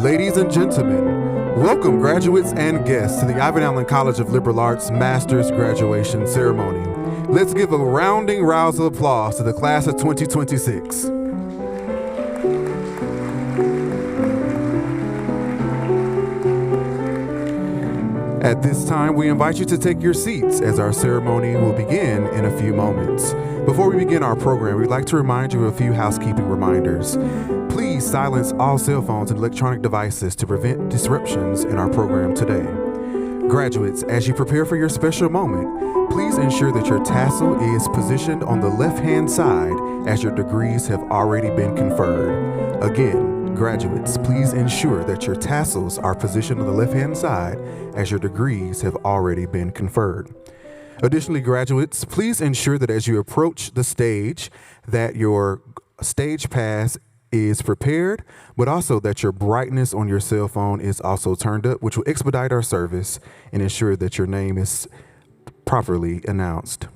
Ladies and gentlemen, welcome graduates and guests to the Ivan Allen College of Liberal Arts Master's Graduation Ceremony. Let's give a rounding rouse of applause to the class of 2026. At this time, we invite you to take your seats as our ceremony will begin in a few moments. Before we begin our program, we'd like to remind you of a few housekeeping reminders. Please silence all cell phones and electronic devices to prevent disruptions in our program today. Graduates, as you prepare for your special moment, please ensure that your tassel is positioned on the left-hand side as your degrees have already been conferred. Again, graduates, please ensure that your tassels are positioned on the left-hand side as your degrees have already been conferred. Additionally, graduates, please ensure that as you approach the stage, that your stage pass is prepared, but also that your brightness on your cell phone is also turned up, which will expedite our service and ensure that your name is properly announced.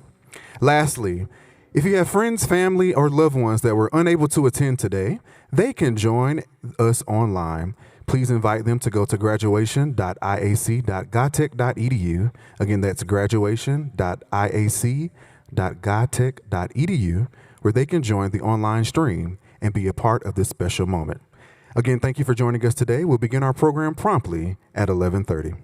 Lastly, if you have friends, family, or loved ones that were unable to attend today, they can join us online. Please invite them to go to graduation.iac.gotech.edu. Again, that's graduation.iac.gotech.edu, where they can join the online stream and be a part of this special moment. Again, thank you for joining us today. We'll begin our program promptly at 11:30.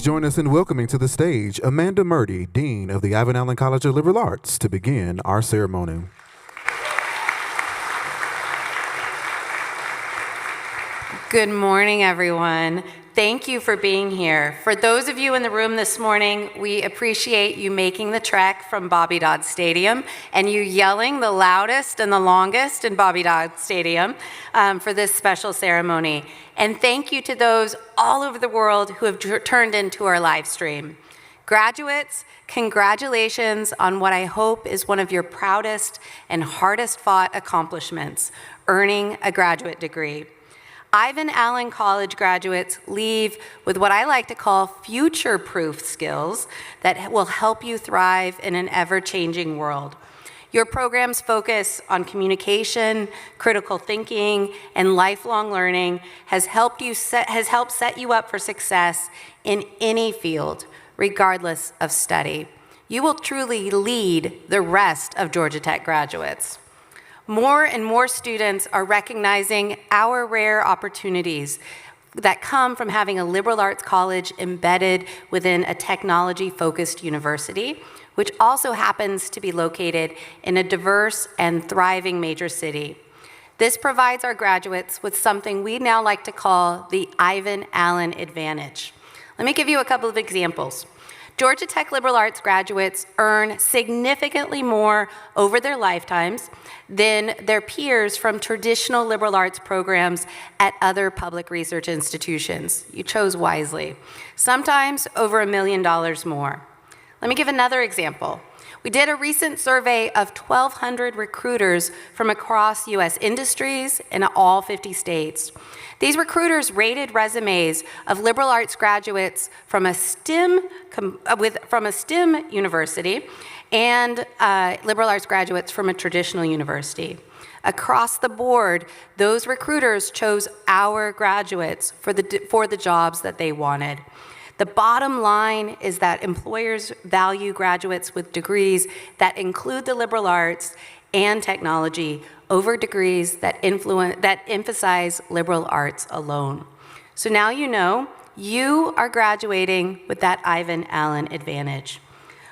Please join us in welcoming to the stage Amanda Murdy, Dean of the Ivan Allen College of Liberal Arts, to begin our ceremony. Good morning, everyone. Thank you for being here. For those of you in the room this morning, we appreciate you making the trek from Bobby Dodd Stadium and you yelling the loudest and the longest in Bobby Dodd Stadium for this special ceremony. And thank you to those all over the world who have turned into our live stream. Graduates, congratulations on what I hope is one of your proudest and hardest fought accomplishments, earning a graduate degree. Ivan Allen College graduates leave with what I like to call future-proof skills that will help you thrive in an ever-changing world. Your programs focus on communication, critical thinking, and lifelong learning has helped set you up for success in any field, regardless of study. You will truly lead the rest of Georgia Tech graduates. More and more students are recognizing our rare opportunities that come from having a liberal arts college embedded within a technology-focused university, which also happens to be located in a diverse and thriving major city. This provides our graduates with something we now like to call the Ivan Allen advantage. Let me give you a couple of examples. Georgia Tech liberal arts graduates earn significantly more over their lifetimes than their peers from traditional liberal arts programs at other public research institutions. You chose wisely. Sometimes over $1 million more. Let me give another example. We did a recent survey of 1,200 recruiters from across U.S. industries in all 50 states. These recruiters rated resumes of liberal arts graduates from a STEM university and liberal arts graduates from a traditional university. Across the board, those recruiters chose our graduates for the jobs that they wanted. The bottom line is that employers value graduates with degrees that include the liberal arts and technology over degrees that emphasize liberal arts alone. So now you know you are graduating with that Ivan Allen advantage.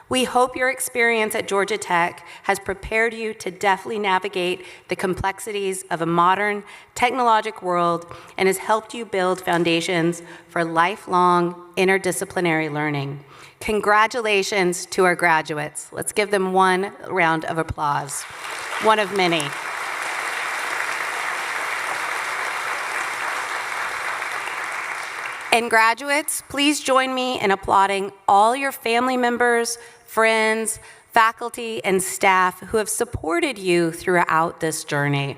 We hope your experience at Georgia Tech has prepared you to deftly navigate the complexities of a modern technologic world and has helped you build foundations for lifelong interdisciplinary learning. Congratulations to our graduates. Let's give them one round of applause, one of many. And graduates, please join me in applauding all your family members, friends, faculty, and staff who have supported you throughout this journey.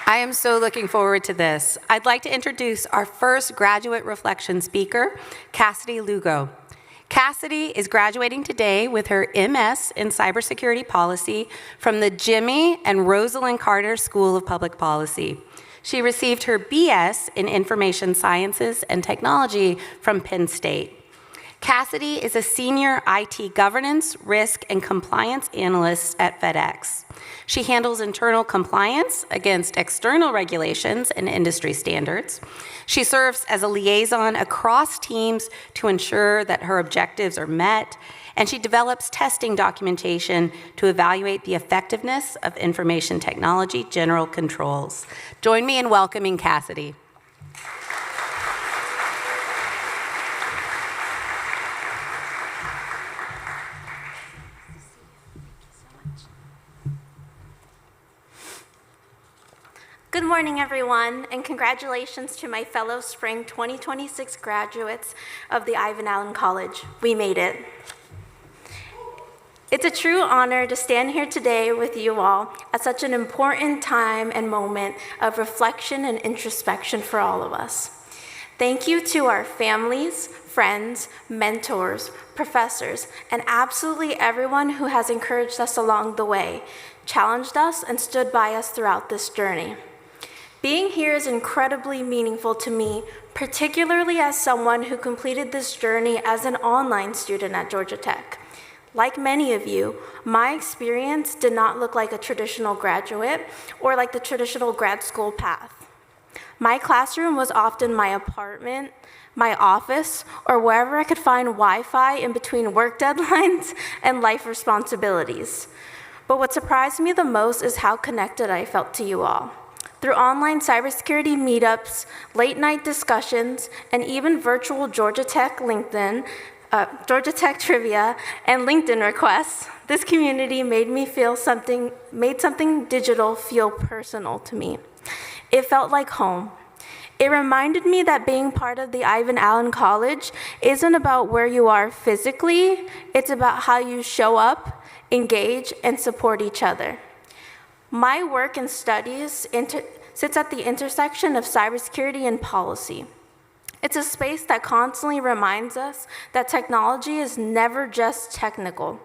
I am so looking forward to this. I'd like to introduce our first graduate reflection speaker, Cassidy Lugo. Cassidy is graduating today with her MS in Cybersecurity Policy from the Jimmy and Rosalind Carter School of Public Policy. She received her BS in Information Sciences and Technology from Penn State. Cassidy is a senior IT governance, risk, and compliance analyst at FedEx. She handles internal compliance against external regulations and industry standards. She serves as a liaison across teams to ensure that her objectives are met, and she develops testing documentation to evaluate the effectiveness of information technology general controls. Join me in welcoming Cassidy. Good morning, everyone, and congratulations to my fellow Spring 2026 graduates of the Ivan Allen College. We made it. It's a true honor to stand here today with you all at such an important time and moment of reflection and introspection for all of us. Thank you to our families, friends, mentors, professors, and absolutely everyone who has encouraged us along the way, challenged us, and stood by us throughout this journey. Being here is incredibly meaningful to me, particularly as someone who completed this journey as an online student at Georgia Tech. Like many of you, my experience did not look like a traditional graduate or like the traditional grad school path. My classroom was often my apartment, my office, or wherever I could find Wi-Fi in between work deadlines and life responsibilities. But what surprised me the most is how connected I felt to you all. Through online cybersecurity meetups, late night discussions, and even virtual Georgia Tech trivia and LinkedIn requests, this community made something digital feel personal to me. It felt like home. It reminded me that being part of the Ivan Allen College isn't about where you are physically, it's about how you show up, engage, and support each other. My work and studies sits at the intersection of cybersecurity and policy. It's a space that constantly reminds us that technology is never just technical.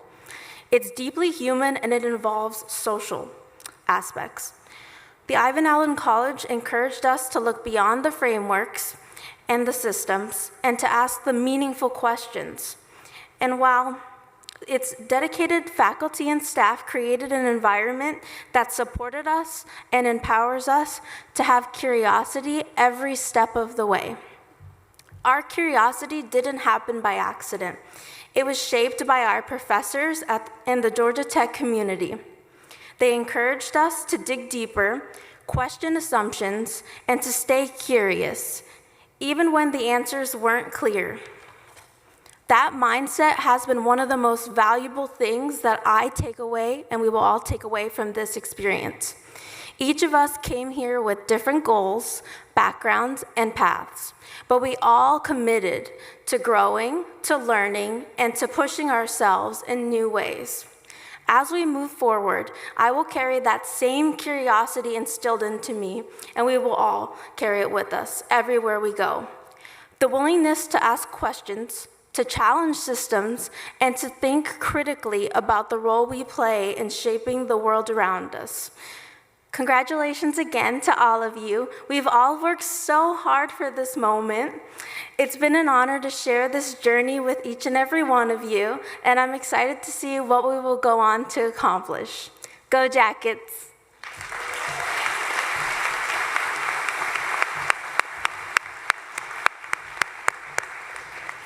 It's deeply human and it involves social aspects. The Ivan Allen College encouraged us to look beyond the frameworks and the systems and to ask the meaningful questions. And while its dedicated faculty and staff created an environment that supported us and empowers us to have curiosity every step of the way. Our curiosity didn't happen by accident. It was shaped by our professors in the Georgia Tech community. They encouraged us to dig deeper, question assumptions, and to stay curious, even when the answers weren't clear. That mindset has been one of the most valuable things that I take away, and we will all take away from this experience. Each of us came here with different goals, backgrounds, and paths, but we all committed to growing, to learning, and to pushing ourselves in new ways. As we move forward, I will carry that same curiosity instilled into me, and we will all carry it with us everywhere we go. The willingness to ask questions, to challenge systems, and to think critically about the role we play in shaping the world around us. Congratulations again to all of you. We've all worked so hard for this moment. It's been an honor to share this journey with each and every one of you, and I'm excited to see what we will go on to accomplish. Go Jackets!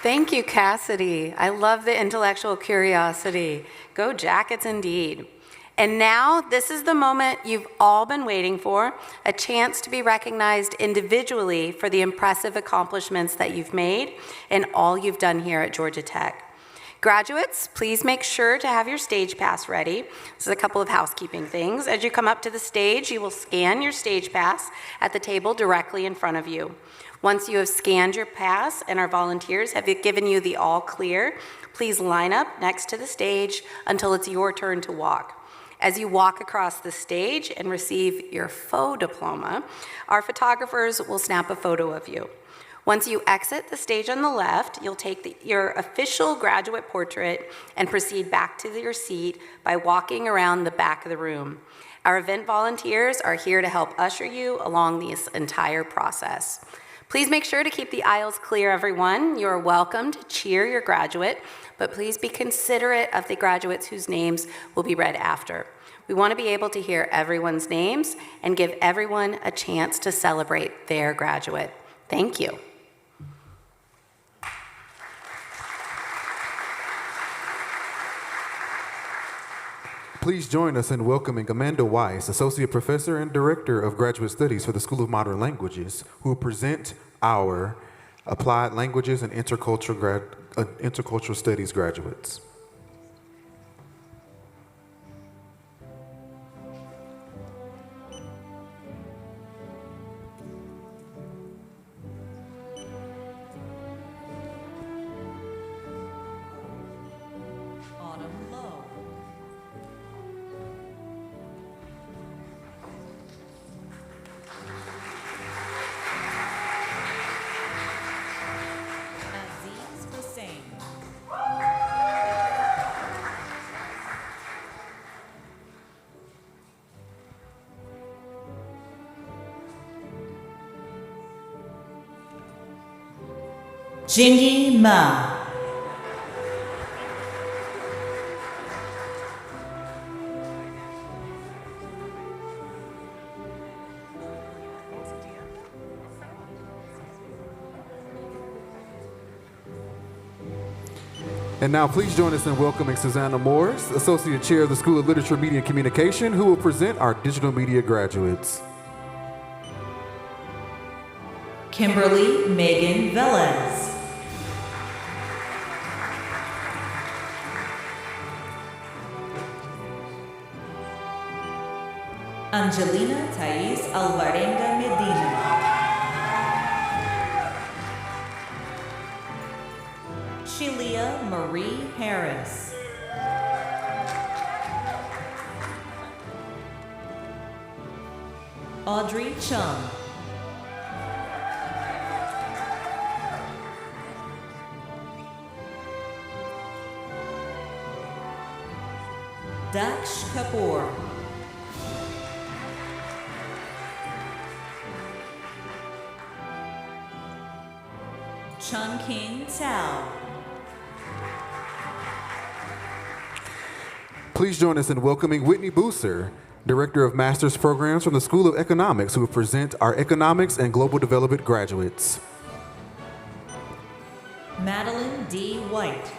Thank you, Cassidy. I love the intellectual curiosity. Go Jackets indeed. And now, this is the moment you've all been waiting for, a chance to be recognized individually for the impressive accomplishments that you've made and all you've done here at Georgia Tech. Graduates, please make sure to have your stage pass ready. This is a couple of housekeeping things. As you come up to the stage, you will scan your stage pass at the table directly in front of you. Once you have scanned your pass and our volunteers have given you the all clear, please line up next to the stage until it's your turn to walk. As you walk across the stage and receive your faux diploma, our photographers will snap a photo of you. Once you exit the stage on the left, you'll take your official graduate portrait and proceed back to your seat by walking around the back of the room. Our event volunteers are here to help usher you along this entire process. Please make sure to keep the aisles clear, everyone. You are welcome to cheer your graduate, but please be considerate of the graduates whose names will be read after. We want to be able to hear everyone's names and give everyone a chance to celebrate their graduate. Thank you. Please join us in welcoming Amanda Weiss, Associate Professor and Director of Graduate Studies for the School of Modern Languages, who will present our Applied Languages and Intercultural Studies graduates. Jingy Ma. And now please join us in welcoming Susanna Morris, Associate Chair of the School of Literature, Media, and Communication, who will present our digital media graduates. Kimberly Megan Velez. Angelina Thais Alvarenga Medina. Shelia Marie Harris. Audrey Chung. Daksh Kapoor. Chun King Tao. Please join us in welcoming Whitney Booser, Director of Master's Programs from the School of Economics, who will present our Economics and Global Development graduates. Madeline D. White.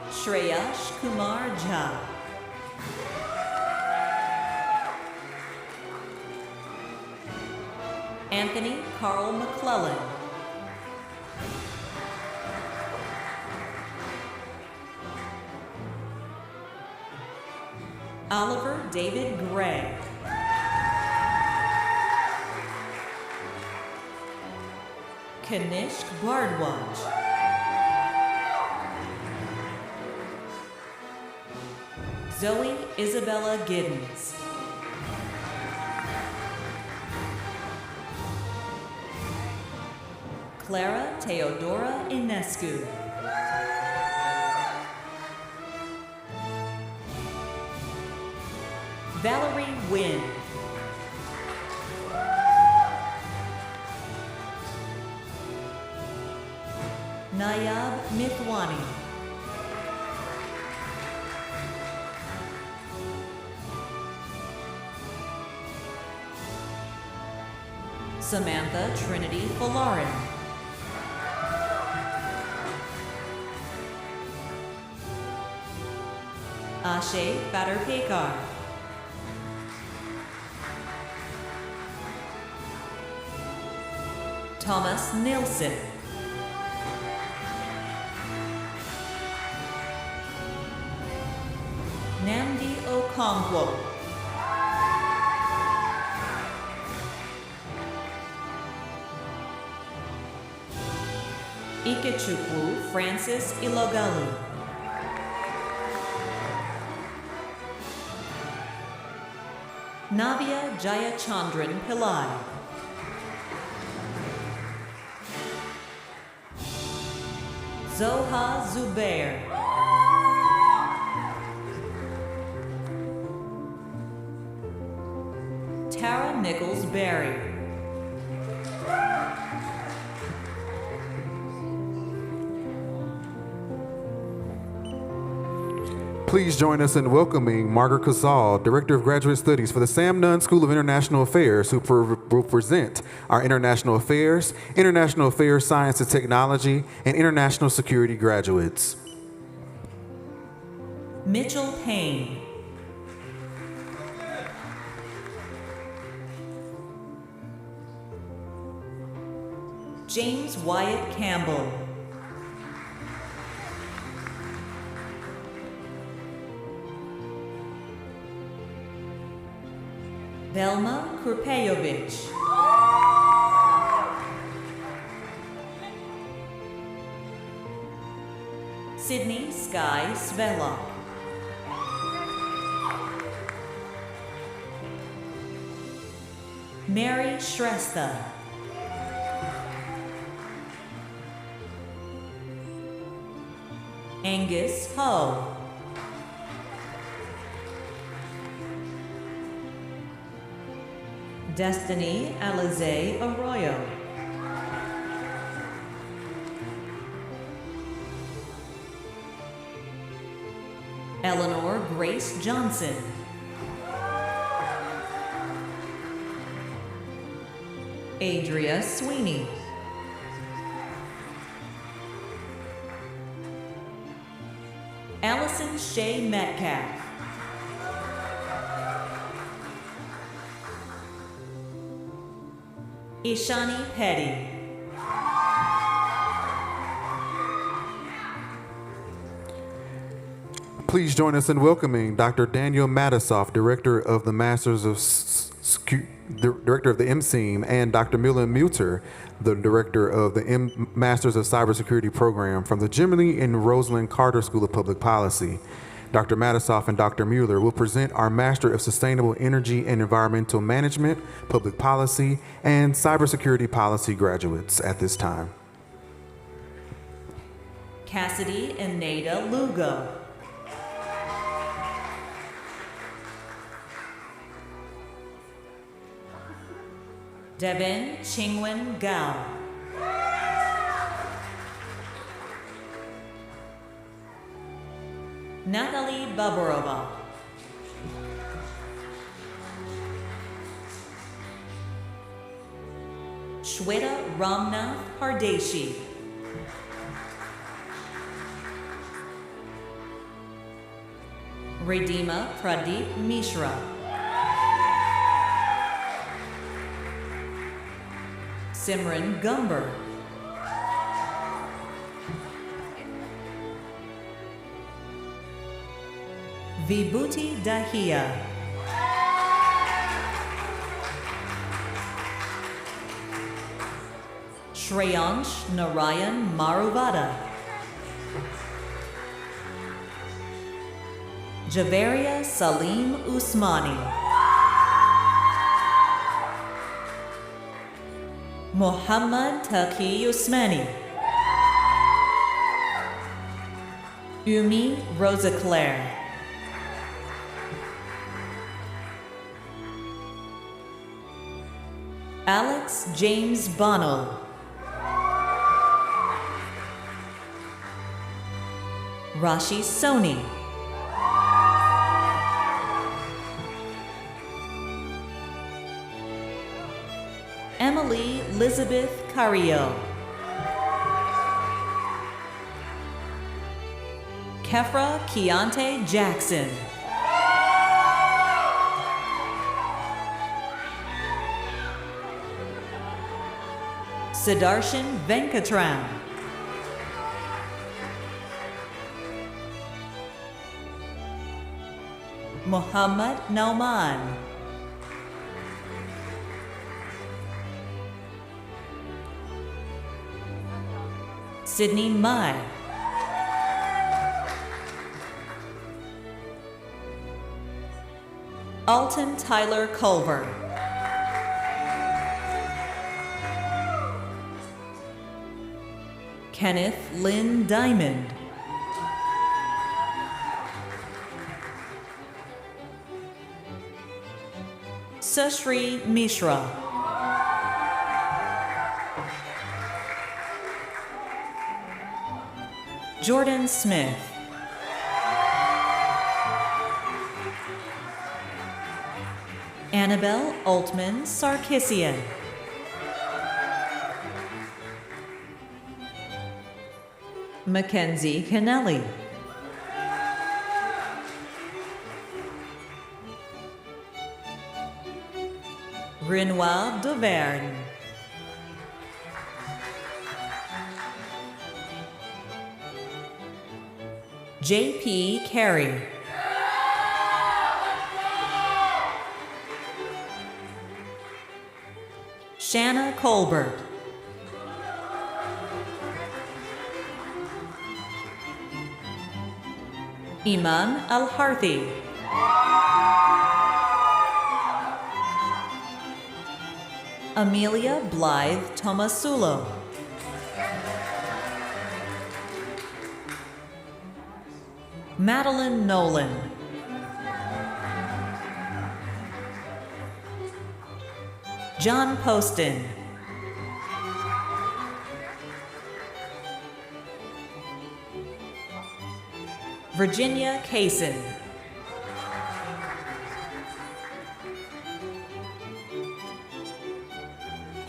Shreyash Kumar Jha. Anthony Carl McClellan. Oliver David Gray. Kanishk Bardwaj. Zoe Isabella Giddens. Clara Teodora Inescu. Valerie Wynn. Nayab Mithwani. Samantha Trinity Folarin. Ashe Badarpekar. Thomas Nilsson. Namdi Okonkwo. Ikechukwu Francis Ilogalu. Navya Jayachandran Pillai. Zoha Zubair. Tara Nichols Berry. Please join us in welcoming Margaret Casal, Director of Graduate Studies for the Sam Nunn School of International Affairs, who will present our International Affairs, Science and Technology, and International Security graduates. Mitchell Payne. James Wyatt Campbell. Velma Kurpejovic. Sydney Sky Svelok. Mary Shrestha. Angus Ho. Destiny Alize Arroyo. Eleanor Grace Johnson. Adria Sweeney. Allison Shea Metcalf. Ishani Petty. Please join us in welcoming Dr. Daniel Matisoff, Director of the Director of the MSEAM, and Dr. Mila Muter, the Director of the Masters of Cybersecurity Program from the Jimmy and Rosalind Carter School of Public Policy. Dr. Matisoff and Dr. Mueller will present our Master of Sustainable Energy and Environmental Management, Public Policy, and Cybersecurity Policy graduates at this time. Cassidy and Nada Lugo. Devin Chingwen Gao. Natalie Baburova. Shweta Ramnath Pardeshi. Redima Pradeep Mishra. Simran Gumber. Vibhuti Dahia. Shreyansh Narayan Maruvada. Javeria Salim Usmani. Muhammad Taqi Usmani. Umi Rosa Claire. Alex James Bonnell. Rashi Soni. Emily Elizabeth Carrillo. Kefra Keontae Jackson. Sidarshan Venkatram. Muhammad Nauman. Sydney Mai. Alton Tyler Culver. Kenneth Lynn Diamond. Sashri Mishra. Jordan Smith. Annabelle Altman Sarkissian. Mackenzie Kennelly. Renoir Dauvergne. J.P. Carey. Shanna Colbert. Iman Al-Harthi. Amelia Blythe Tomasulo. Madeline Nolan. John Poston. Virginia Kaysen.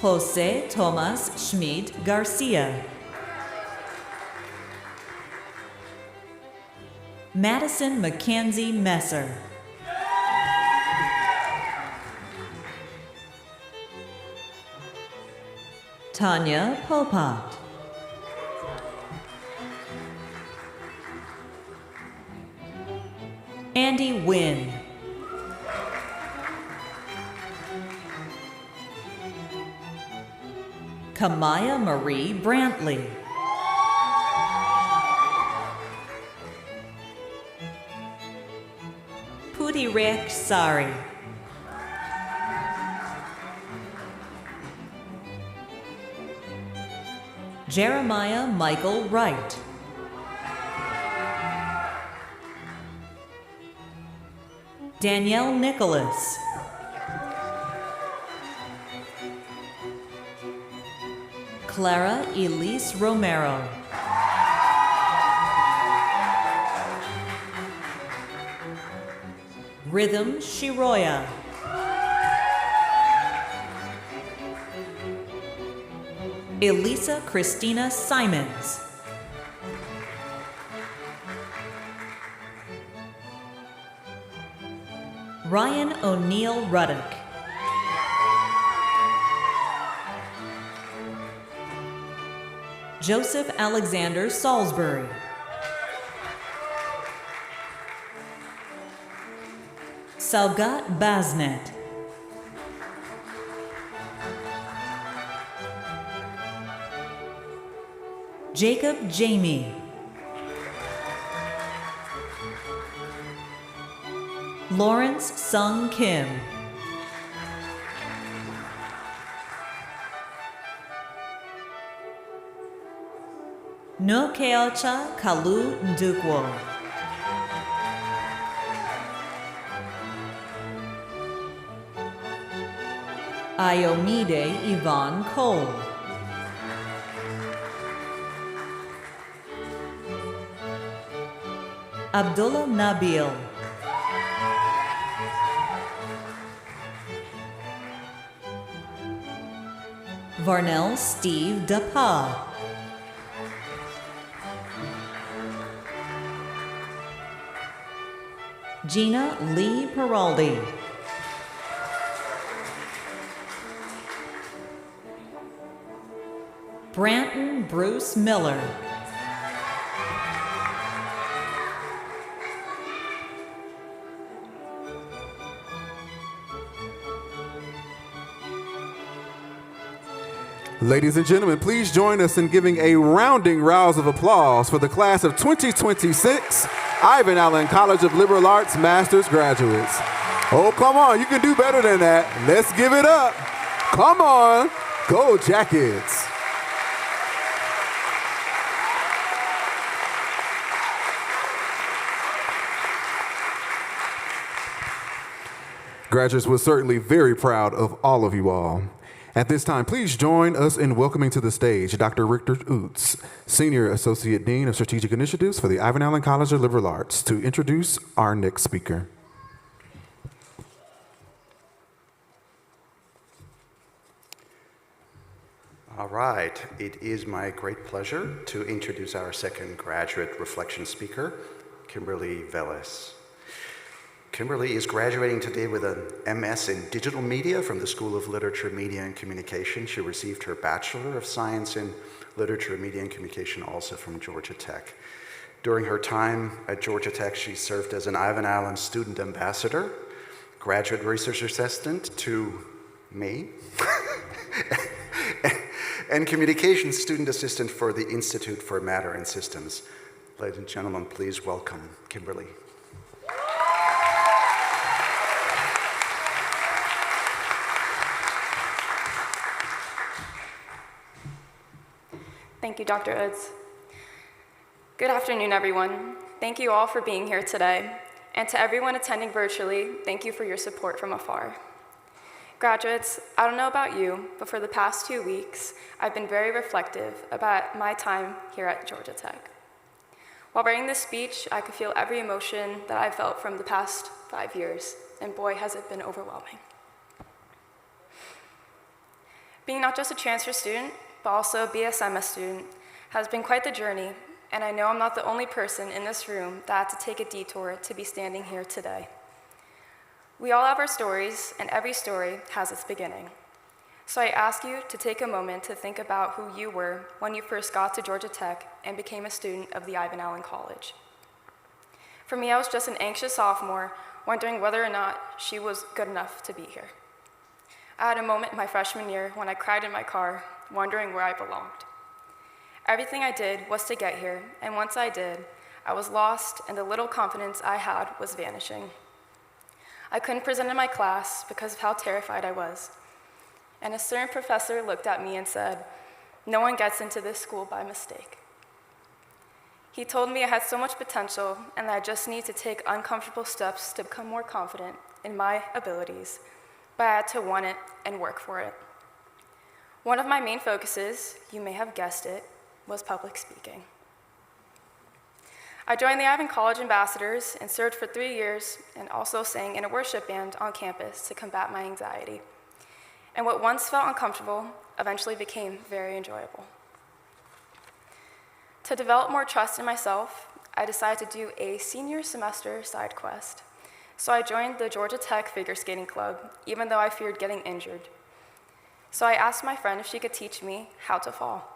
Jose Tomas Schmid Garcia. Madison Mackenzie Messer. Tanya Popat. Andy Wynn. Kamaya Marie Brantley. Pudirek Sari. Jeremiah Michael Wright. Danielle Nicholas. Clara Elise Romero. Rhythm Shiroya. Elisa Christina Simons. Ryan O'Neill Ruddock. Joseph Alexander Salisbury. Salgat Basnet. Jacob Jamie. Lawrence Sung Kim. Nukeocha Kalu Ndukwo. Ayomide Yvonne Cole. Abdullah Nabil. Varnell Steve Dapa. Gina Lee Peraldi. Branton Bruce Miller. Ladies and gentlemen, please join us in giving a rounding rouse of applause for the class of 2026 Ivan Allen College of Liberal Arts Master's graduates. Oh, come on, you can do better than that. Let's give it up. Come on, go Jackets. Graduates, we're certainly very proud of all of you all. At this time, please join us in welcoming to the stage Dr. Richter Oots, Senior Associate Dean of Strategic Initiatives for the Ivan Allen College of Liberal Arts, to introduce our next speaker. All right, it is my great pleasure to introduce our second graduate reflection speaker, Kimberly Velez. Kimberly is graduating today with an MS in Digital Media from the School of Literature, Media, and Communication. She received her Bachelor of Science in Literature, Media, and Communication also from Georgia Tech. During her time at Georgia Tech, she served as an Ivan Allen Student Ambassador, Graduate Research Assistant to me, and Communications Student Assistant for the Institute for Matter and Systems. Ladies and gentlemen, please welcome Kimberly. Thank you, Dr. Oots. Good afternoon, everyone. Thank you all for being here today. And to everyone attending virtually, thank you for your support from afar. Graduates, I don't know about you, but for the past 2 weeks, I've been very reflective about my time here at Georgia Tech. While writing this speech, I could feel every emotion that I've felt from the past 5 years, and boy, has it been overwhelming. Being not just a transfer student, but also a BSMS student has been quite the journey, and I know I'm not the only person in this room that had to take a detour to be standing here today. We all have our stories, and every story has its beginning. So I ask you to take a moment to think about who you were when you first got to Georgia Tech and became a student of the Ivan Allen College. For me, I was just an anxious sophomore, wondering whether or not she was good enough to be here. I had a moment my freshman year when I cried in my car, wondering where I belonged. Everything I did was to get here, and once I did, I was lost and the little confidence I had was vanishing. I couldn't present in my class because of how terrified I was. And a certain professor looked at me and said, "No one gets into this school by mistake." He told me I had so much potential and that I just need to take uncomfortable steps to become more confident in my abilities, but I had to want it and work for it. One of my main focuses, you may have guessed it, was public speaking. I joined the Ivan College Ambassadors and served for 3 years and also sang in a worship band on campus to combat my anxiety. And what once felt uncomfortable eventually became very enjoyable. To develop more trust in myself, I decided to do a senior semester side quest. So I joined the Georgia Tech figure skating club, even though I feared getting injured. So I asked my friend if she could teach me how to fall.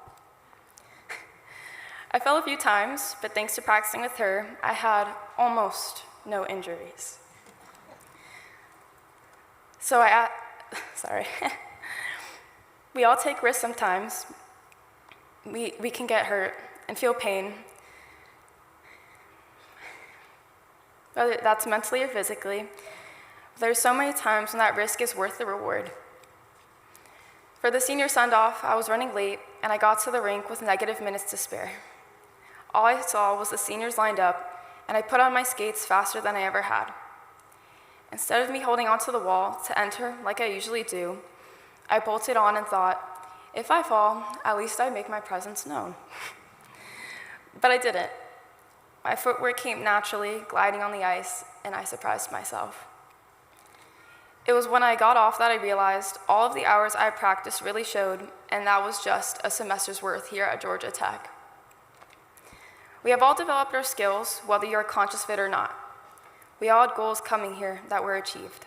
I fell a few times, but thanks to practicing with her, I had almost no injuries. So sorry. We all take risks sometimes. We can get hurt and feel pain, whether that's mentally or physically. There's so many times when that risk is worth the reward. For the senior send-off, I was running late, and I got to the rink with negative minutes to spare. All I saw was the seniors lined up, and I put on my skates faster than I ever had. Instead of me holding onto the wall to enter like I usually do, I bolted on and thought, if I fall, at least I make my presence known. But I didn't. My footwork came naturally, gliding on the ice, and I surprised myself. It was when I got off that I realized all of the hours I practiced really showed, and that was just a semester's worth here at Georgia Tech. We have all developed our skills, whether you're conscious of it or not. We all had goals coming here that were achieved.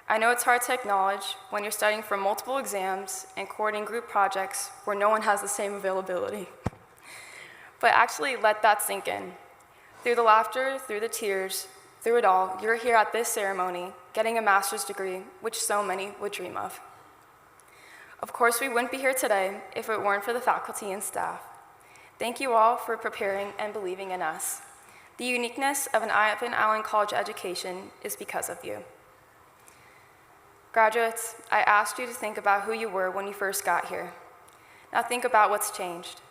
I know it's hard to acknowledge when you're studying for multiple exams and coordinating group projects where no one has the same availability. But actually let that sink in. Through the laughter, through the tears, through it all, you're here at this ceremony, getting a master's degree, which so many would dream of. Of course, we wouldn't be here today if it weren't for the faculty and staff. Thank you all for preparing and believing in us. The uniqueness of an Ivan Allen College education is because of you. Graduates, I asked you to think about who you were when you first got here. Now think about what's changed.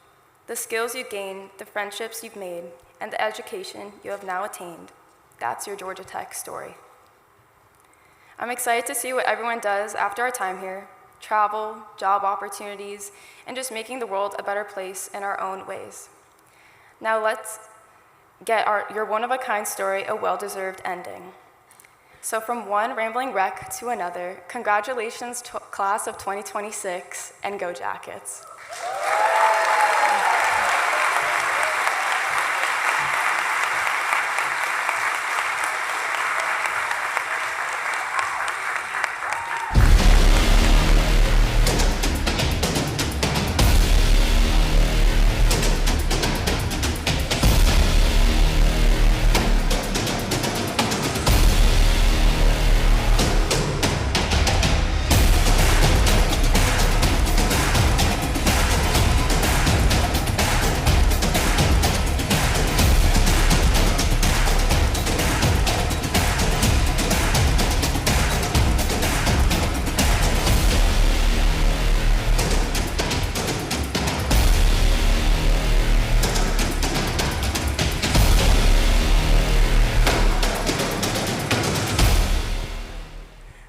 The skills you gained, the friendships you've made, and the education you have now attained. That's your Georgia Tech story. I'm excited to see what everyone does after our time here. Travel, job opportunities, and just making the world a better place in our own ways. Now let's get your one-of-a-kind story a well-deserved ending. So from one rambling wreck to another, congratulations class of 2026, and go Jackets.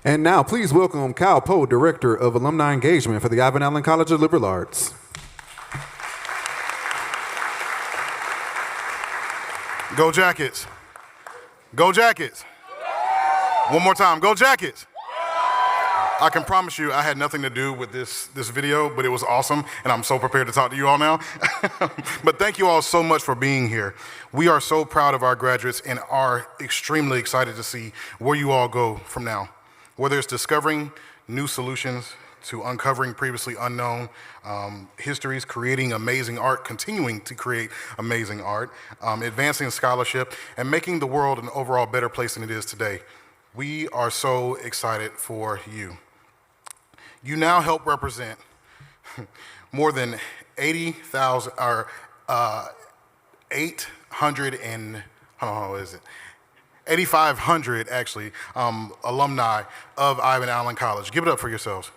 And now, please welcome Kyle Poe, Director of Alumni Engagement for the Ivan Allen College of Liberal Arts. Go Jackets. Go Jackets. One more time. Go Jackets. I can promise you I had nothing to do with this video, but it was awesome, and I'm so prepared to talk to you all now. But thank you all so much for being here. We are so proud of our graduates and are extremely excited to see where you all go from now. Whether it's discovering new solutions to uncovering previously unknown histories, creating amazing art, continuing to create amazing art, advancing scholarship, and making the world an overall better place than it is today. We are so excited for you. You now help represent more than 80,000, or 800 and, what is it? 8,500 actually, alumni of Ivan Allen College. Give it up for yourselves.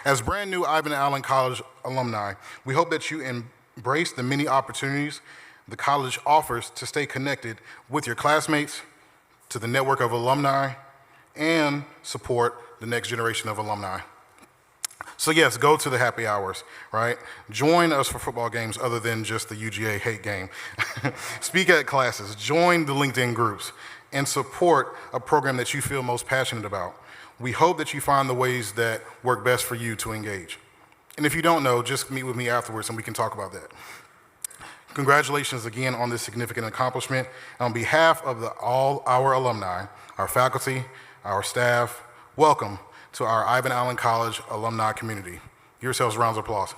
As brand new Ivan Allen College alumni, we hope that you embrace the many opportunities the college offers to stay connected with your classmates, to the network of alumni, and support the next generation of alumni. So yes, go to the happy hours, right? Join us for football games other than just the UGA hate game. Speak at classes, join the LinkedIn groups, and support a program that you feel most passionate about. We hope that you find the ways that work best for you to engage. And if you don't know, just meet with me afterwards and we can talk about that. Congratulations again on this significant accomplishment. On behalf of all our alumni, our faculty, our staff, welcome to our Ivan Allen College alumni community. Give yourselves rounds of applause.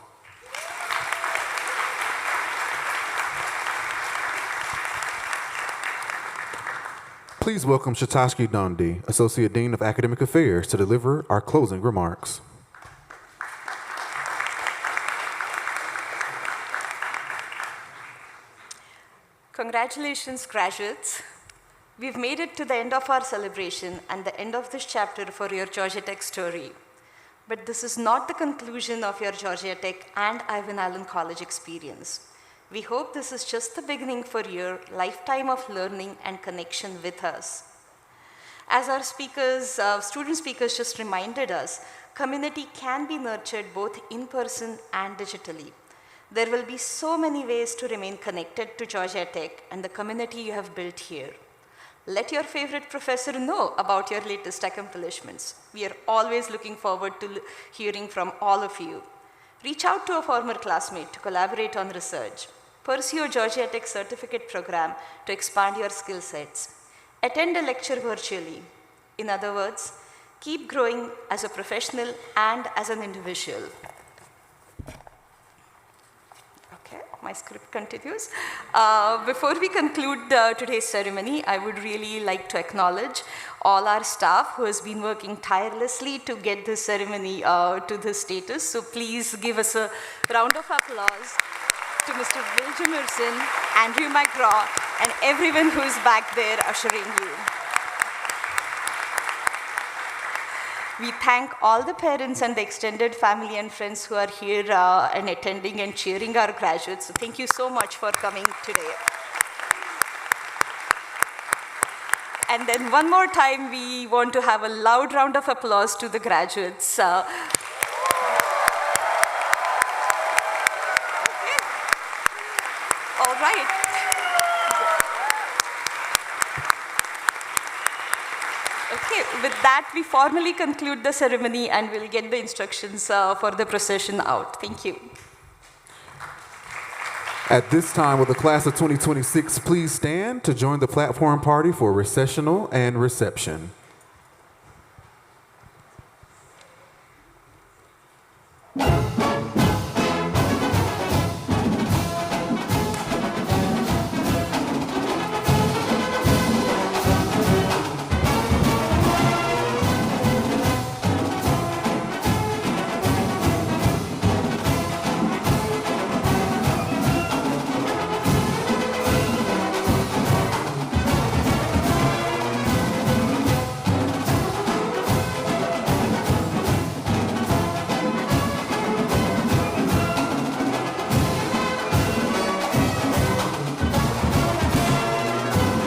Please welcome Shatashki Dundee, Associate Dean of Academic Affairs, to deliver our closing remarks. Congratulations, graduates. We've made it to the end of our celebration and the end of this chapter for your Georgia Tech story. But this is not the conclusion of your Georgia Tech and Ivan Allen College experience. We hope this is just the beginning for your lifetime of learning and connection with us. As our student speakers just reminded us, community can be nurtured both in person and digitally. There will be so many ways to remain connected to Georgia Tech and the community you have built here. Let your favorite professor know about your latest accomplishments. We are always looking forward to hearing from all of you. Reach out to a former classmate to collaborate on research. Pursue your Georgia Tech certificate program to expand your skill sets. Attend a lecture virtually. In other words, keep growing as a professional and as an individual. My script continues. Before we conclude today's ceremony, I would really like to acknowledge all our staff who has been working tirelessly to get this ceremony to this status. So please give us a round of applause to Mr. Will Jimerson, Andrew McGraw, and everyone who is back there ushering you. We thank all the parents and the extended family and friends who are here and attending and cheering our graduates. So thank you so much for coming today. And then one more time, we want to have a loud round of applause to the graduates. Okay. All right. Okay, with that, we formally conclude the ceremony and we'll get the instructions for the procession out. Thank you. At this time, will the class of 2026 please stand to join the platform party for recessional and reception?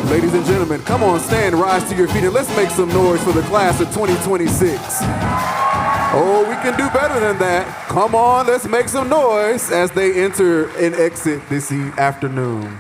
Ladies and gentlemen, come on, stand, rise to your feet, and let's make some noise for the class of 2026. Oh, we can do better than that. Come on, let's make some noise as they enter and exit this afternoon.